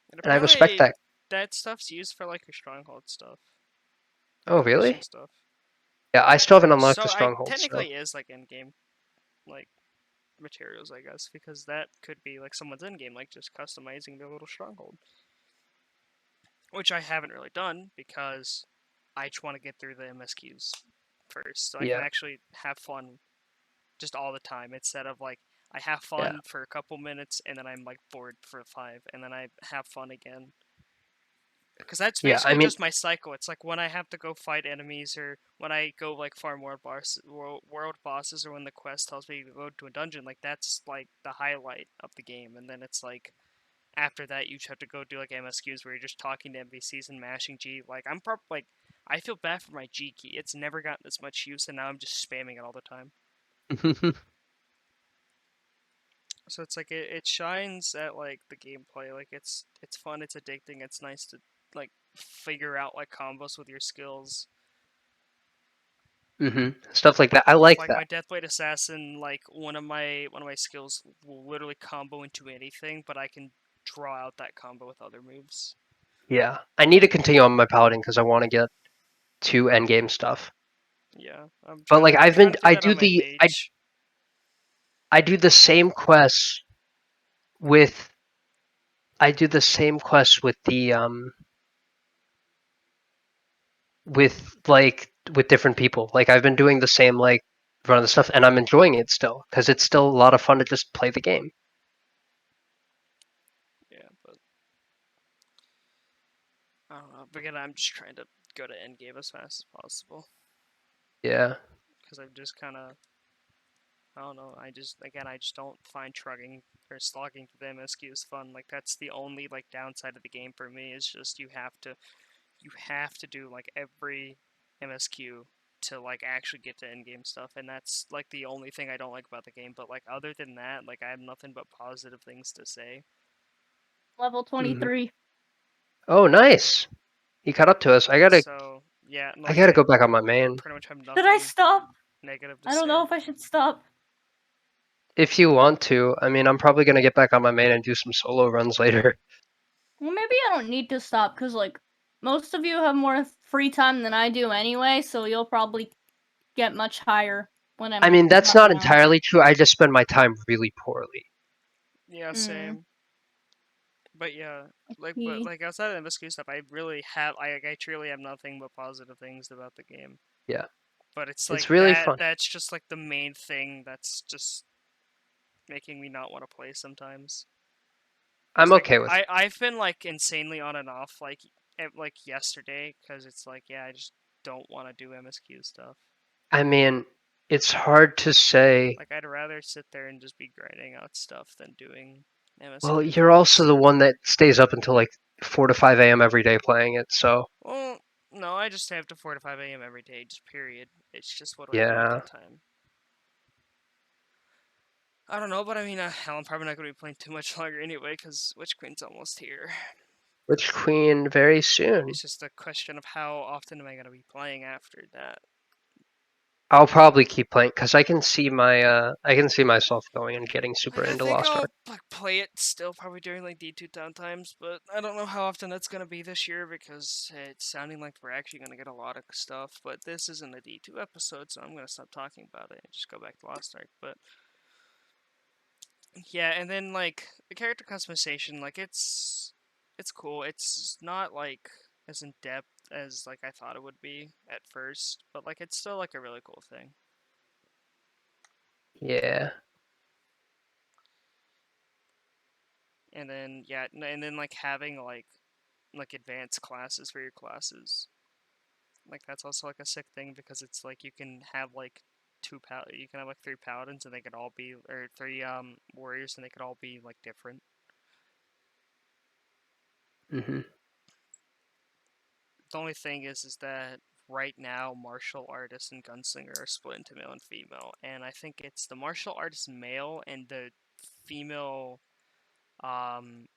And And I respect apparently, that. that stuff's used for like your stronghold stuff, like Oh, the fishing really? stuff. Yeah, I still haven't unlocked So the I stronghold, so technically is like in-game like materials, I guess, because that could be like someone's in-game, like just customizing their little stronghold, which I haven't really done because I just want to get through the MSQs first, so I can yeah, actually have fun just all the time instead of like I have yeah, fun for a couple minutes and then I'm like bored for 5 and then I have fun again. Because that's yeah. I basically mean, just my cycle. It's like when I have to go fight enemies or when I go like farm world bosses or when the quest tells me to go to a dungeon, like that's like the highlight of the game. And then it's like after that you just have to go do like MSQs where you're just talking to NPCs and mashing G. Like I'm probably like I feel bad for my G key. It's never gotten as much use and now I'm just spamming it all the time. So it's like it shines at like the gameplay. Like it's fun, it's addicting, it's nice to like figure out like combos with your skills. stuff like that. I like Like that. my Deathblade Assassin, like one of my skills will literally combo into anything, but I can draw out that combo with other moves. Yeah, I need to continue on my paladin because I want to get to endgame stuff. Yeah, But like I'm trying to do I that do on my the mage. I do the same quests with I do the same quests with the with different people. Like I've been doing the same like run of the stuff, and I'm enjoying it still because it's still a lot of fun to just play the game. Yeah, but I don't know. But again, I'm just trying to go to endgame as fast as possible Yeah. because I'm just kind of I don't know. I just don't find trugging or slogging through the MSQ is fun. Like that's the only like downside of the game for me is just you have to do like every MSQ to like actually get to end game stuff, and that's like the only thing I don't like about the game. But like other than that, like I have nothing but positive things to say. Level hmm 23. Oh, nice. You caught up to us. So yeah, I like gotta I go back on my main. pretty much have Should I nothing stop? negative to I don't know say. if I should stop. If you want to, I mean, I'm probably gonna get back on my main and do some solo runs later. Well, maybe I don't need to stop because, like, most of you have more free time than I do anyway, so you'll probably get much higher when I I'm mean, that's not not around. entirely true. I just spend my time really poorly. Yeah, Mm. same. But yeah, but He. like outside of the MSQ stuff, I really have I truly have nothing but positive things about the game. Yeah, But it's like it's really that fun. that's just like the main thing that's just making me not want to play sometimes. Cause I'm like okay with it. I've been like insanely on and off like yesterday because it's like yeah I just don't want to do MSQ stuff. I mean, it's hard to say. Like I'd rather sit there and just be grinding out stuff than doing Well, MSQ you're also things. the one that stays up until like 4 to 5 a.m. every day playing it, so Well, no, I just have to 4 to 5 a.m. every day, just period. It's just what I do at yeah. that time. I don't know, but I mean, hell, I'm probably not going to be playing too much longer anyway, because Witch Queen's almost here. Witch Queen very soon. It's just a question of how often am I going to be playing after that. I'll probably keep playing because I can see myself going and getting super Like I into think Lost I'll Ark. like play it still probably during like D2 downtimes, but I don't know how often that's gonna be this year because it's sounding like we're actually gonna get a lot of stuff. But this isn't a D2 episode, so I'm gonna stop talking about it and just go back to Lost Ark. But yeah, and then like the character customization, like it's cool. It's not like as in depth as like I thought it would be at first, but like it's still like a really cool thing. Yeah. And then yeah, and then like having like advanced classes for your classes. Like that's also like a sick thing because it's like you can have like you can have like three paladins and they could all be or three warriors and they could all be like different. Hmm. The only thing is that right now martial artist and gunslinger are split into male and female, and I think it's the martial artist male and the female um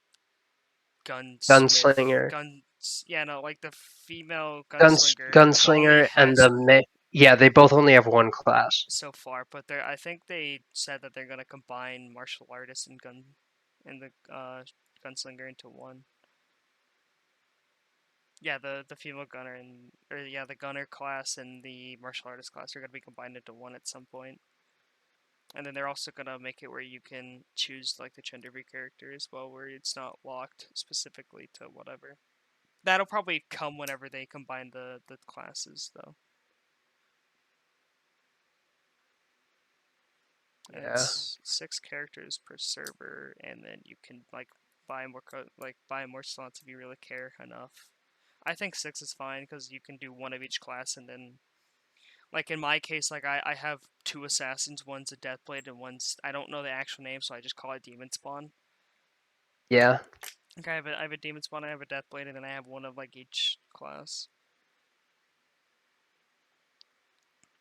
gunsmith Gunslinger, guns yeah no like the female gunslinger only gunslinger, and has yeah, they both only have one class. so far, but I think they said that they're gonna combine martial artist and the gunslinger into one. Yeah, the female gunner and or yeah the gunner class and the martial artist class are gonna be combined into one at some point. And then they're also gonna make it where you can choose like the gender of your character as well, where it's not locked specifically to whatever. That'll probably come whenever they combine the classes though. And Yeah. it's 6 characters per server, and then you can like buy more slots if you really care enough. I think 6 is fine because you can do one of each class, and then like in my case, like I have 2 assassins. One's a Deathblade, and one's I don't know the actual name, so I just call it Demon Spawn. Yeah. Okay, I have a Demon Spawn, I have a Deathblade, and then I have one of like each class.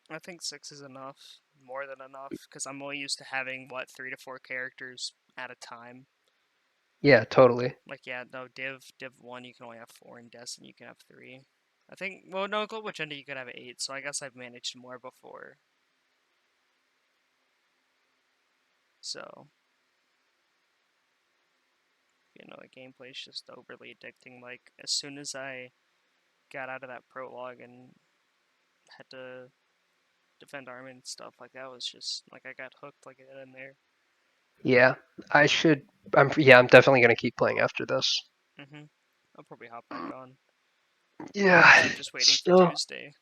I think 6 is enough, more than enough, because I'm only used to having what 3 to 4 characters at a time. Yeah. Totally. Like yeah, no Div 1 you can only have 4, and Destiny you can have 3. I think well no Global Agenda you could have 8, so I guess I've managed more before. So the gameplay is just overly addicting. Like as soon as I got out of that prologue and had to defend army and stuff, like that was just like I got hooked like it in there. Yeah. I should. I'm definitely gonna keep playing after this. I'll probably hop back on because Yeah. I'm just waiting for Still. Tuesday.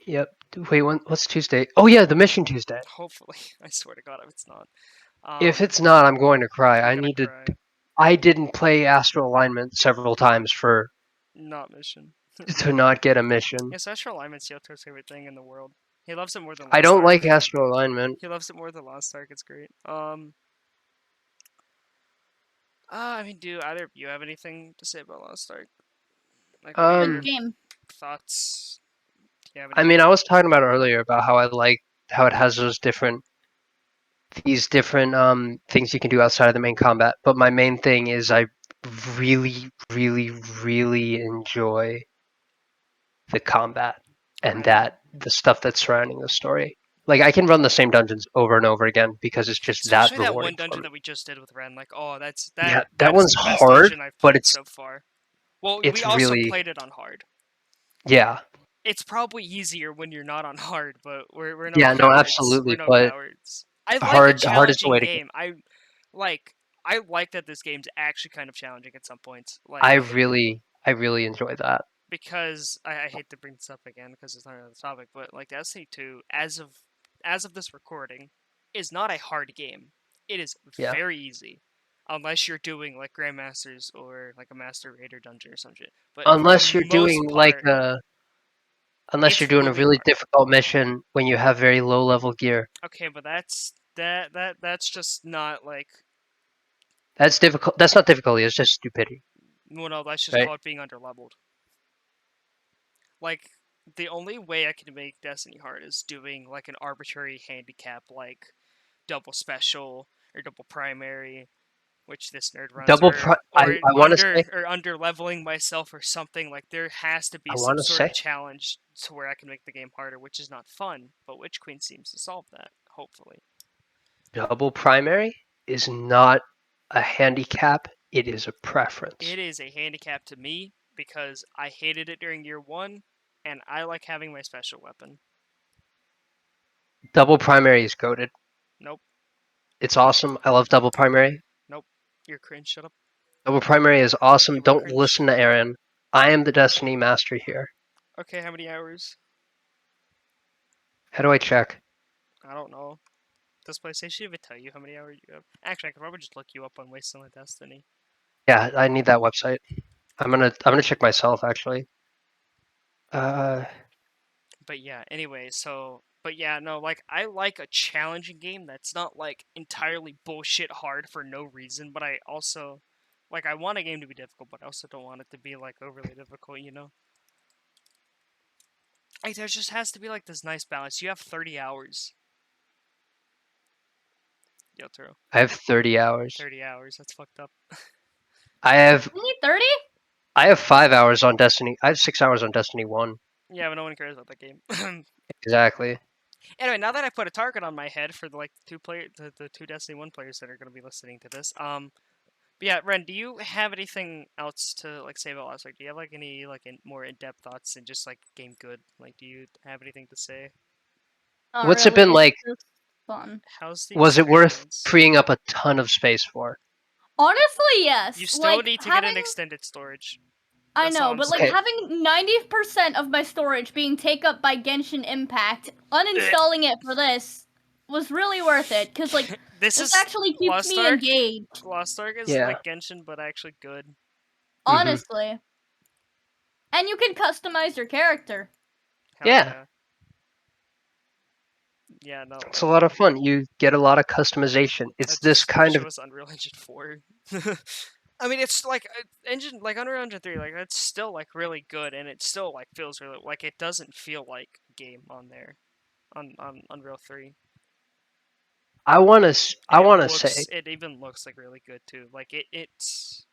Yep. Wait. What's Tuesday? Oh yeah, the mission Tuesday. Hopefully, I swear to God, if it's not, If it's not, I'm going to cry. I'm I gonna need to. cry. I didn't play Astral Alignment several times for Not mission. to not get a mission. Yeah, Sasha Alignment's Yoto's favorite thing in the world. He loves it more than I Lost don't Ark. like Astral Alignment. He loves it more than Lost Ark. It's great. I mean, do either of you have anything to say about Lost Ark? Like, what are Good your Um, game. thoughts? Do you have I any? mean, I was talking about earlier about how I like how it has these different things you can do outside of the main combat. But my main thing is I really, really, really enjoy the combat and Right. that the stuff that's surrounding the story. Like I can run the same dungeons over and over again because it's just that Especially that rewarding one for dungeon me. that we just did with Ren. Like, oh, Yeah, that that is one's the best hard, dungeon I've but played so far. Well, we it's also really played it on hard. yeah. It's probably easier when you're not on hard, but we're no Yeah, no, cowards. We're absolutely. no But cowards. I like a hard is the challenging way to go. game. Like I like that this game's actually kind of challenging at some points. I really enjoy that. Because I hate to bring this up again because it's not on the topic, but like Destiny 2, as of this recording, is not a hard game. It is Yeah. very easy. Unless you're doing like Grandmasters or like a Master Raider dungeon or some shit. But for the Unless you're most doing like part, a unless you're it's doing a really really hard. difficult mission when you have very low level gear. Okay, but that's just not like That's difficult. That's not difficulty. It's just stupidity, well, no, that's just right? called being underleveled. Like the only way I can make Destiny hard is doing like an arbitrary handicap like double special or double primary which this nerd runs, Double or pri- I want to say under leveling myself or something. Like there has to be I some want to sort of say challenge to where I can make the game harder, which is not fun. But Witch Queen seems to solve that, hopefully. double primary is not a handicap. It is a preference. It is a handicap to me because I hated it during year 1, and I like having my special weapon. Double primary is goated. Nope. It's awesome. I love double primary. Nope. You're cringe. Shut up. Double primary is awesome. You are Don't cringe. listen to Aaron. I am the Destiny master here. Okay, how many hours? How do I check? I don't know. Does PlayStation even tell you how many hours you have? Actually, I could probably just look you up on Wasting with Destiny. Yeah, I need that website. I'm gonna check myself actually. But yeah, anyway, but yeah, no, like I like a challenging game that's not like entirely bullshit hard for no reason, but I also like I want a game to be difficult, but I also don't want it to be like overly difficult, you know? Like there just has to be like this nice balance. You have 30 hours. Yo, true. I have 30 hours. 30 hours. That's fucked up. I have Only 30? 5 hours on Destiny. I have 6 hours on Destiny 1. Yeah, but no one cares about that game. Exactly. Anyway, now that I put a target on my head for the like the two Destiny 1 players that are going to be listening to this, but yeah, Ren, do you have anything else to like say about Lost Ark? Do you have like any like more in-depth thoughts and just like game good? Like, do you have anything to say? Not What's it really. been like? It's just fun. How's the Was it worth experience? freeing up a ton of space for? Honestly, yes. You still Like need to get having an extended storage. I That's all know, I'm but like Okay. saying. having 90% of my storage being taken up by Genshin Impact, uninstalling it for this was really worth it cuz like This this is actually keeps Lost me Ark. engaged. Lost Ark is Yeah. like Genshin, but actually good. Mm-hmm. Honestly. And you can customize your character. Hell Yeah. yeah. Yeah, no, It's a like lot of fun. You get a lot of customization. It's I this just wish kind it of was Unreal Engine 4. I mean, it's like Unreal Engine 3, like that's still like really good, and it still like feels really like it doesn't feel like a game on there on Unreal 3, I want to and say it even looks like really good too. Like it's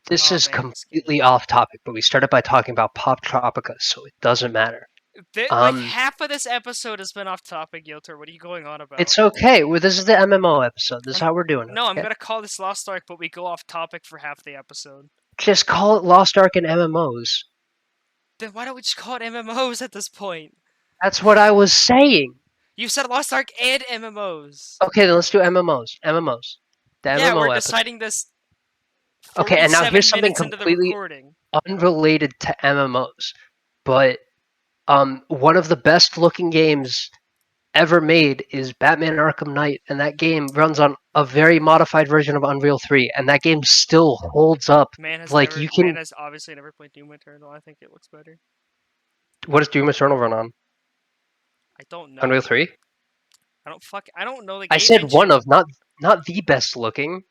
this oh is man, this game. completely off topic, but we started by talking about Pop Tropica, so it doesn't matter. Like half of this episode has been off topic, Yoter. What are you going on about? It's okay. Well, this is the MMO episode. This is how we're doing. No, I'm Okay? gonna call this Lost Ark, but we go off topic for half the episode. Just call it Lost Ark and MMOs. Then why don't we just call it MMOs at this point? That's what I was saying. You said Lost Ark and MMOs. Okay, then let's do MMOs. MMOs. The Yeah, MMO we're episode. deciding this Okay, and now 47 here's something minutes into the completely recording. unrelated to MMOs, but one of the best looking games ever made is Batman Arkham Knight, and that game runs on a very modified version of Unreal 3, and that game still holds up. Like you Man can. has obviously never played Doom Eternal. I think it looks better. What does Doom Eternal run on? I don't Unreal know. 3? I don't know the I game said one engine. of, not the best looking.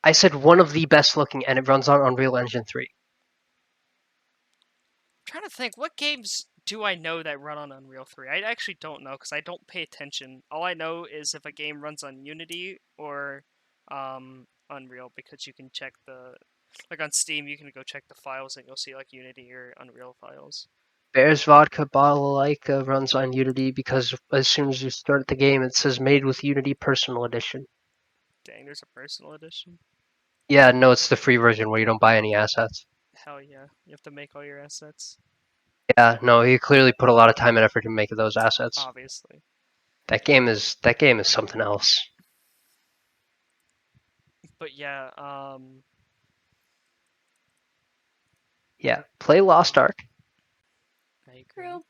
I said one of the best looking, and it runs on Unreal Engine 3. I'm trying to think, what games do I know that run on Unreal 3? I actually don't know because I don't pay attention. All I know is if a game runs on Unity or Unreal, because you can check like on Steam, you can go check the files and you'll see like Unity or Unreal files. Bears Vodka Balalaika runs on Unity because as soon as you start the game, it says made with Unity Personal Edition. Dang, there's a personal edition. Yeah, no, it's the free version where you don't buy any assets. Hell yeah, you have to make all your assets. Yeah, no, he clearly put a lot of time and effort to make those assets. Obviously. That game is something else. But yeah, Yeah, play Lost Ark, I agree. True.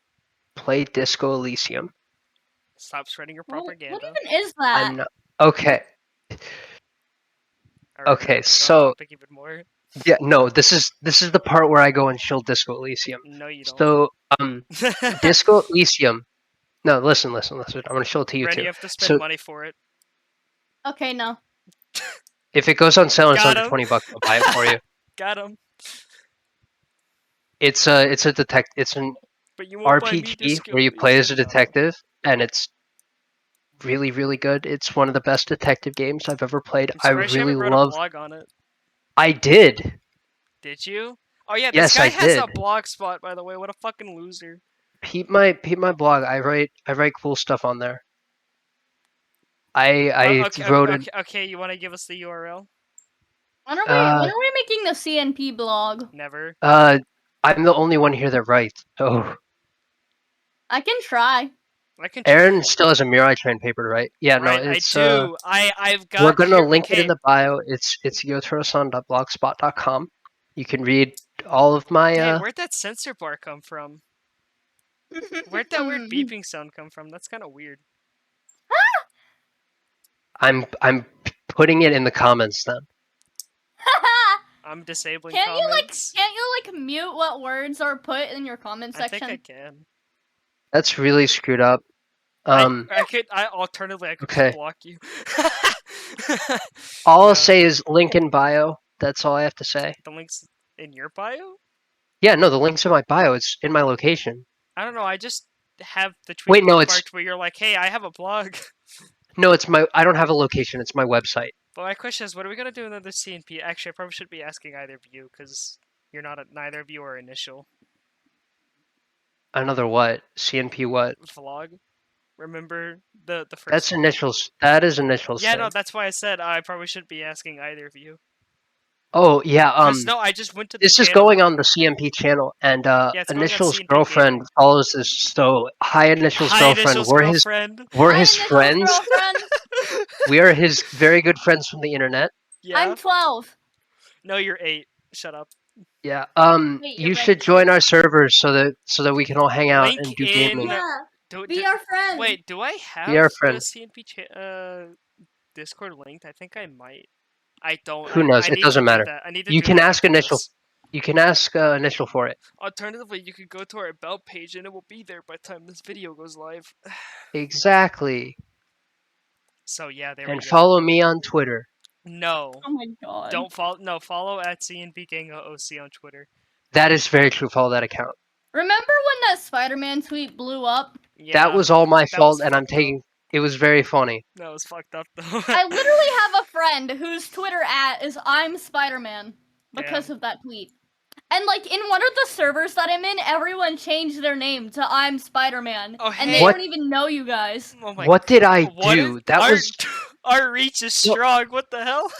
play Disco Elysium. Stop spreading your What propaganda. even is that? I'm not okay. Alright, Okay, go off so topic even more. yeah, no, this is the part where I go and chill Disco Elysium. No, you don't. So Disco Elysium. No, listen. I'm gonna show it to you Ren, too. you have to spend So money for it. Okay, no. if it goes on sale and it's Got under him. $20, I'll buy it for you. Got him. It's an But you won't buy me RPG Disco where you play as a Elysium, no. detective, and it's really, really good. It's one of the best detective games I've ever played. I'm I surprised you really haven't wrote a love. blog on it. I did. Did you? Oh yeah, this Yes, guy I has a did. blog spot, by the way. What a fucking loser. Peep my blog. I write cool stuff on there. I Okay, wrote it. okay. You want to give us the URL? When are we making the CNP blog? Never. I'm the only one here that writes. So I can try. I can. Aaron still has a Mirai Train paper to write. Yeah, no, Right, I it's do. I've we're got gonna here. link it in Okay. the bio. It's yotaro-san.blogspot.com. You can read all of my Dang, where'd that sensor bar come from? Where'd that weird beeping sound come from? That's kind of weird. I'm putting it in the comments then. I'm disabling Can't comments. you mute what words are put in your comment I think section? I can. That's really screwed up. Alternatively, I could Okay. just block you. All No. I'll say is link in bio. That's all I have to say. The link's in your bio? Yeah, no, the link's in my bio. It's in my location. I don't know. I just have the tweet Wait, no, it's bookmarked where you're like, "Hey, I have a blog." no, it's my. I don't have a location. It's my website. But my question is, what are we gonna do in another CNP? Actually, I probably should be asking either of you because you're not. Neither of you are initial Another what? CNP what? vlog. Remember the first That's one? initials. That is initials. Yeah, Sam. no, that's why I said I probably shouldn't be asking either of you. Oh yeah. Cause no, I just went to the This is channel. going on the CMP channel, and Yeah, it's going on Initial's CNP girlfriend Gaming. follows this. So hi, Initial's Hi, girlfriend. Initial's girlfriend. We're Hi, his Initial's friends. girlfriend. We are his very good friends from the internet. Yeah. I'm 12. No, you're 8. Shut up. Yeah. Wait, You you're should right. join our servers so that we can all hang out Link and do in. gaming. Yeah. Do, Be our friend. Wait, do I Be have our the friend. CNP Discord linked? I think I might. I don't. Who knows? I It need to doesn't do matter. that. I need to You do can that ask after Initial. this. You can ask Initial for it. Alternatively, you could go to our about page and it will be there by the time this video goes live. Exactly. So yeah, there we And go. follow me on Twitter. No, Oh my god. don't follow. No, follow at CNPGangOC on Twitter. That is very true. Follow that account. Remember when that Spider-Man tweet blew up? Yeah, That was all my that was fault, and I'm fucked up. taking. It was very funny. That was fucked up though. I literally have a friend whose Twitter @ is I'm Spider-Man because Damn. of that tweet. And like in one of the servers that I'm in, everyone changed their name to I'm Spider-Man. Oh, And they hey. don't even know you guys. Oh my. What did I What do? is That our was our reach is Well- strong? What the hell?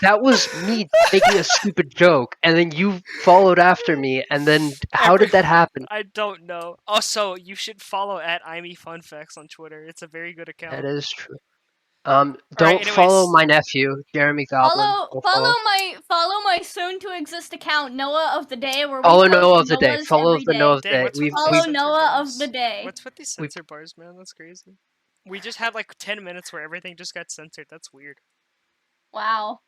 that was me making a stupid joke, and then you followed after me, and then how did that happen? I don't know. Also, you should follow at ImeFunFacts on Twitter. It's a very good account. That is true. Alright, Don't follow anyways. my nephew, Jeremy Goblin. Don't Follow my soon to exist account, Noah of the Day, where we Follow post Noah of the day. Noahs Follow every the day. Noah of the Dang, day. what's with these Follow censor Noah bars? of the Day. What's with these censor bars, man? That's crazy. We just had like 10 minutes where everything just got censored. That's weird. Wow.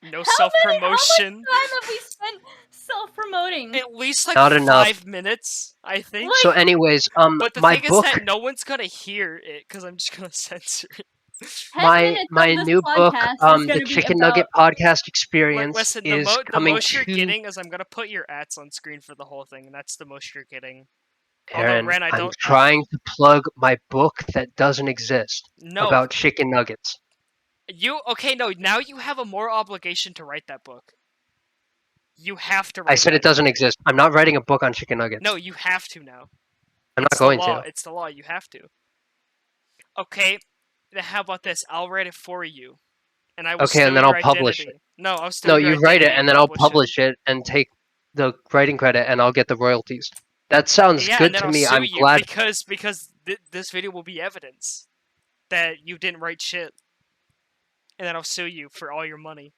No How self-promotion. much time have we spent self-promoting? At least like Not enough. 5 minutes, I think. So, anyways, But the my thing book, is that no one's gonna hear it because I'm just gonna censor it. 10 my minutes my of this new book, podcast is the gonna be Chicken about... Nugget Podcast Like, Experience, listen, is the coming most you're to. getting is I'm gonna put your ats on screen for the whole thing, and that's the most you're getting. Aaron, Although Ren, I I'm don't. trying to plug my book that doesn't exist No, about chicken nuggets. you okay? No, now you have a more obligation to write that book. You have to write. I said it doesn't exist. I'm not writing a book on chicken nuggets. No, you have to now. I'm It's not going the law. to. It's the law. You have to. Okay. Then how about this? I'll write it for you, and I will. Okay, steal and then your I'll publish identity. it. No, I'll steal No, your you write it, identity and then I'll publish it and take the writing credit, and I'll get the royalties. That sounds Yeah, good and then to I'll me. sue I'm you glad. because this video will be evidence that you didn't write shit, and then I'll sue you for all your money,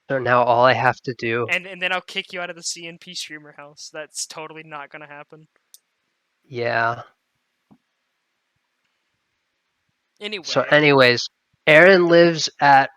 So now all I have to do. and then I'll kick you out of the CNP streamer house. That's totally not gonna happen. Yeah. Anyway. So, anyways, Aaron lives at